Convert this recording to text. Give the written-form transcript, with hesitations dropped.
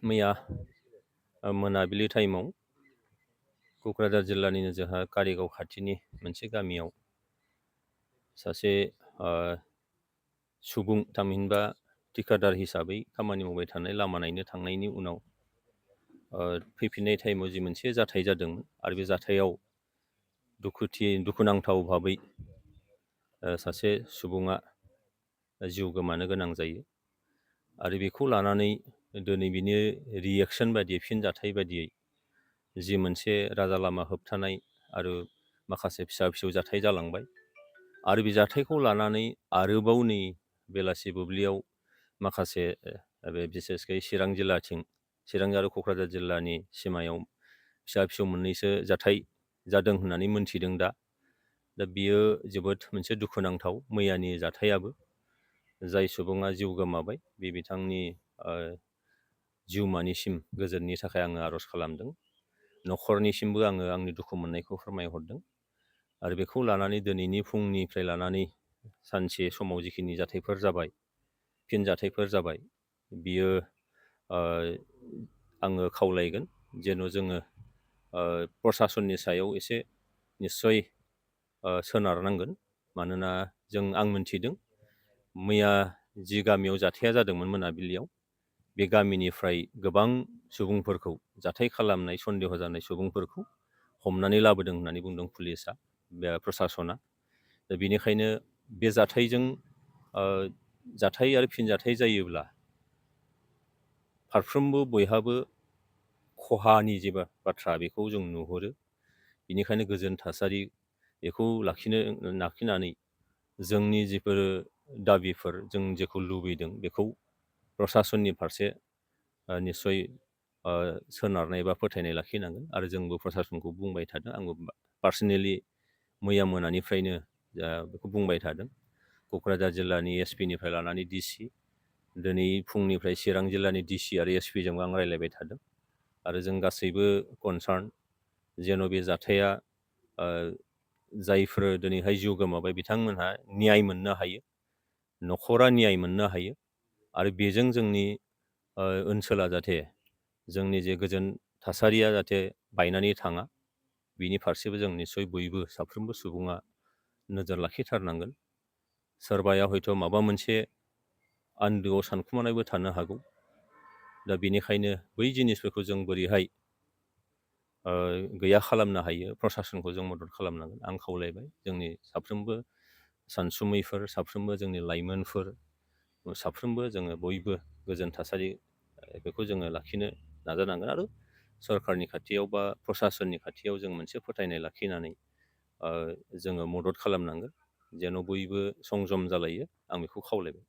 मैया मोनाबिलि टाइमाव क'क्राझार जिल्लानिनो जोंहा कारिगाव खाथिनि मोनसे गामियाव सासे ओ सुबुं थामहिनबा थिखादार हिसाबै खामानि मावबाय थानाय लामा नायनो थांनायनि उनाव फैफिननाय टाइमाव जि मोनसे जाथाय जादोंमोन आरो बे जाथायाव दुखुनांथाव भाबै सासे सुबुङा जिउ गोमानो गोनां जायो आरो बेखौ लानानै दिनै बिनि रियेक्सन बायदियै फिनजाथाय बायदियै जि मोनसे राजा लामा होबथानाय आरो माखासे फिसा फिसौ जाथाय जालांबाय आरो बे जाथायखौ लानानै आरोबाव नै बेलासि बुब्लियाव माखासे बिसेसकै चिरां जिल्लाथिं चिरां आरो क'क्राझार जिल्लानि सिमायाव फिसा फिसौ मोननैसो जाथाय जादों होननानै मोनथिदों दा बियो जोबोद मोनसे दुखुनांथाव मैयानि जाथायाबो जाय सुबुङा जिउ गोमाबाय बे बिथांनि जिउमानिसिम गोजोननि थाखाय आङो आर'ज खालामदों न'खरनिसिमबो आङो आंनि दुखु मोननायखौ फोरमायहरदों आरो बेखौ लानानै दिनैनि फुंनिफ्राय लानानै सानसे समाव जिखिनि जाथायफोर जाबाय फिन जाथायफोर जाबाय बियो आङो खावलायगोन जेन' जोङो प्रसासननि सायाव एसे निस्सय सोनारनांगोन मानोना आं मोनथिदों मैया जि गामियाव जाथाया जादोंमोन मोनाबिलियाव बे गामिनिफ्राय गोबां सुबुंफोरखौ जाथाय खालामनाय सन्देह जानाय सुबुंफोरखौ हमनानै लाबोदों होननानै बुंदों पुलिसआ बे प्रसासना दा बेनिखायनो बे जाथायजों जाथाय आरो फिनजाथाय जायोब्ला फारफ्रोमबो बयहाबो खहानि जे बाथ्रा बेखौ जों नुहुरो बेनिखायनो गोजोन थासारि बेखौ लाखिनानै जोंनि जिफोर दाबिफोर जों जेखौ लुबैदों बेखौ प्रसासननि फारसे निस्सय सोनारनाय बा फोथायनाय लाखिनांगोन आरो जोंबो प्रसासनखौ बुंबाय थादों आंबो पार्सनेलि मैया मोनानिफ्रायनो बेखौ बुंबाय थादों क'क्राझार जिल्लानि एसपिनिफ्राय लानानै डिसि दिनै फुंनिफ्राय चिरां जिल्लानि डिसि आरो एसपिजोंबो आं रायज्लायबाय थादों आरो जों गासैबो कनसार्न जेन' बे जाथाया जायफोर दिनैहाय जिउ गोमाबाय बिथांमोनहा न्याय मोननो हायो न'खरा न्याय मोननो हायो आरो बेजों जोंनि ओनसोला जाहाथे जोंनि जे गोजोन थासारिया जाहाथे बायनानै थाङा बिनि फारसेबो जों निस्सय बयबो साफ्रोमबो सुबुङा नोजोर लाखिथारनांगोन सोरबाया हयथ' माबा मोनसे आन्दोआव सानखुमानायबो थानो हागौ दा बेनिखायनो बै जिनिसफोरखौ जों बोरैहाय गैया खालामनो हायो प्रसासनखौ जों मदद खालामनांगोन आं खावलायबाय जोंनि साफ्रोमबो सानसुमैफोर साफ्रोमबो जोंनि लाइमोनफोर साफ्रोमबो जोङो बयबो गोजोन थासारि बेखौ जोङो लाखिनो नाजानांगोन आरो सरकारनि खाथियाव बा प्रसासननि खाथियाव जों मोनसे फोथायनाय लाखिनानै जोङो मदद खालामनांगोन जेन' बयबो संजम जालायो आं बेखौ खावलायबाय